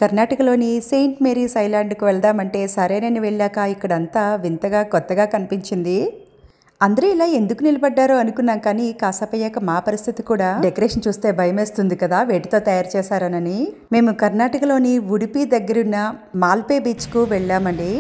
కర్ణాటకలోని Saint Mary's ఐలాండ్కు వెళ్దామంటే సరేనని వెళ్ళాక ఇక్కడంతా వింతగా కొత్తగా కనిపించింది. అందరూ ఇలా ఎందుకు నిలబడ్డారో అనుకున్నాం, కానీ కాసేపయ్యాక మా పరిస్థితి కూడా డెకరేషన్ చూస్తే భయమేస్తుంది కదా, వేటితో తయారు చేశారనని. మేము కర్ణాటకలోని ఉడిపి దగ్గరున్న మాల్పే బీచ్కు వెళ్ళామండి.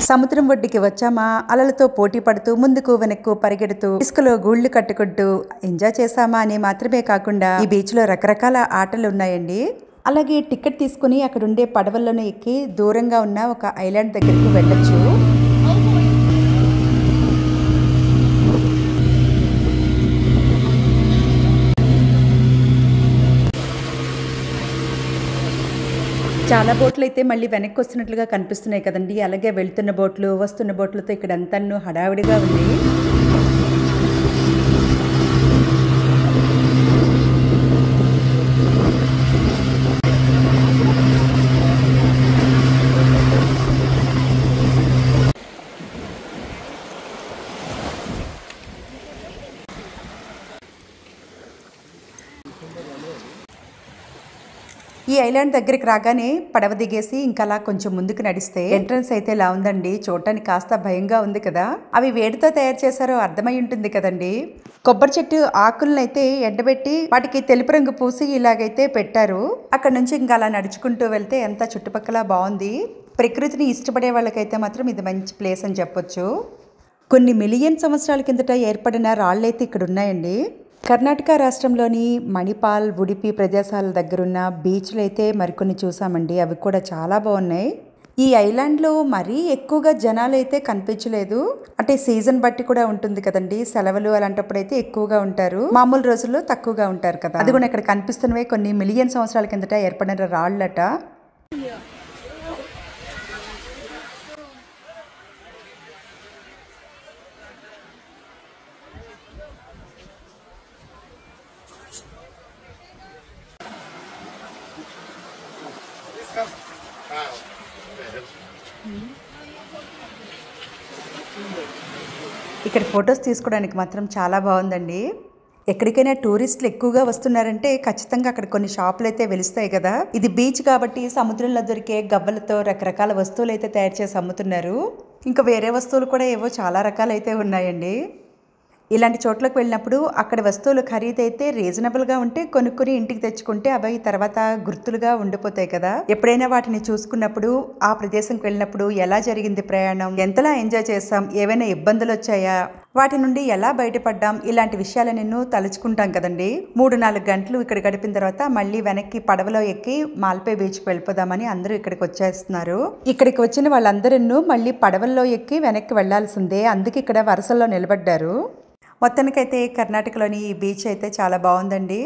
సముద్రం ఒడ్డుకి వచ్చామా, అలలతో పోటీ పడుతూ ముందుకు వెనక్కు పరిగెడుతూ ఇసుకలో గూళ్లు కట్టుకుంటూ ఎంజాయ్ చేసామా అని మాత్రమే కాకుండా ఈ బీచ్ లో రకరకాల ఆటలు ఉన్నాయండి. అలాగే టికెట్ తీసుకుని అక్కడ ఉండే పడవలను ఎక్కి దూరంగా ఉన్న ఒక ఐలాండ్ దగ్గరికి వెళ్ళొచ్చు. చాలా బోట్లు అయితే మళ్ళీ వెనక్కి వస్తున్నట్లుగా కనిపిస్తున్నాయి కదండి. అలాగే వెళ్తున్న బోట్లు వస్తున్న బోట్లతో ఇక్కడ అంతా హడావిడిగా ఉంది. ఈ ఐలాండ్ దగ్గరికి రాగానే పడవ దిగేసి ఇంకా అలా కొంచెం ముందుకు నడిస్తే ఎంట్రన్స్ అయితే ఇలా ఉందండి. చూడటానికి కాస్త భయంగా ఉంది కదా. అవి వేడితో తయారు చేశారో అర్థమై ఉంటుంది కదండి. కొబ్బరి చెట్టు ఆకులను అయితే ఎండబెట్టి వాటికి తెలుపు రంగు పూసి ఇలాగైతే పెట్టారు. అక్కడ నుంచి ఇంకా అలా నడుచుకుంటూ వెళ్తే ఎంత చుట్టుపక్కల బాగుంది. ప్రకృతిని ఇష్టపడే వాళ్ళకైతే మాత్రం ఇది మంచి ప్లేస్ అని చెప్పొచ్చు. కొన్ని మిలియన్ సంవత్సరాల కిందట ఏర్పడిన రాళ్ళైతే ఇక్కడ ఉన్నాయండి. కర్ణాటక రాష్ట్రంలోని మణిపాల్, ఉడిపి ప్రదేశాల దగ్గరున్న బీచ్లు అయితే మరికొన్ని చూసామండి. అవి కూడా చాలా బాగున్నాయి. ఈ ఐలాండ్లో మరీ ఎక్కువగా జనాలు అయితే కనిపించలేదు. అంటే సీజన్ బట్టి కూడా ఉంటుంది కదండి. సెలవులు అలాంటప్పుడు అయితే ఎక్కువగా ఉంటారు, మామూలు రోజుల్లో తక్కువగా ఉంటారు కదా. అది కూడా ఇక్కడ కనిపిస్తున్నవే కొన్ని మిలియన్ సంవత్సరాల కిందట ఏర్పడిన రాళ్ళట. ఇక్కడ ఫొటోస్ తీసుకోవడానికి మాత్రం చాలా బాగుందండి. ఎక్కడికైనా టూరిస్టులు ఎక్కువగా వస్తున్నారంటే ఖచ్చితంగా అక్కడ కొన్ని షాపులు అయితే వెలుస్తాయి కదా. ఇది బీచ్ కాబట్టి సముద్రంలో దొరికే గవ్వలతో రకరకాల వస్తువులు అయితే తయారు చేసి అమ్ముతున్నారు. ఇంకా వేరే వస్తువులు కూడా ఏవో చాలా రకాలు అయితే ఉన్నాయండి. ఇలాంటి చోట్లకు వెళ్ళినప్పుడు అక్కడ వస్తువులు ఖరీదైతే రీజనబుల్గా ఉంటే కొనుక్కొని ఇంటికి తెచ్చుకుంటే అవి తర్వాత గుర్తులుగా ఉండిపోతాయి కదా. ఎప్పుడైనా వాటిని చూసుకున్నప్పుడు ఆ ప్రదేశంకి వెళ్ళినప్పుడు ఎలా జరిగింది ప్రయాణం, ఎంతలా ఎంజాయ్ చేసాం, ఏవైనా ఇబ్బందులు వచ్చాయా, వాటి నుండి ఎలా బయటపడ్డాం, ఇలాంటి విషయాలను తలుచుకుంటాం కదండి. 3-4 గంటలు ఇక్కడ గడిపిన తర్వాత మళ్ళీ వెనక్కి పడవలో ఎక్కి మాల్పే బీచ్కి వెళ్ళిపోదామని అందరూ ఇక్కడికి వచ్చేస్తున్నారు. ఇక్కడికి వచ్చిన వాళ్ళందరూ మళ్ళీ పడవల్లో ఎక్కి వెనక్కి వెళ్లాల్సిందే. అందుకే ఇక్కడ వరుసల్లో నిలబడ్డారు. మొత్తానికైతే కర్ణాటకలోని ఈ బీచ్ అయితే చాలా బాగుందండి.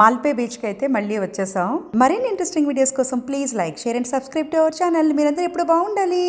మాల్పే బీచ్కి అయితే మళ్ళీ వచ్చేసాం. మరిన్ని ఇంట్రెస్టింగ్ వీడియోస్ కోసం please like, share and subscribe to our channel. మీరందరూ ఎప్పుడు బాగుండాలి.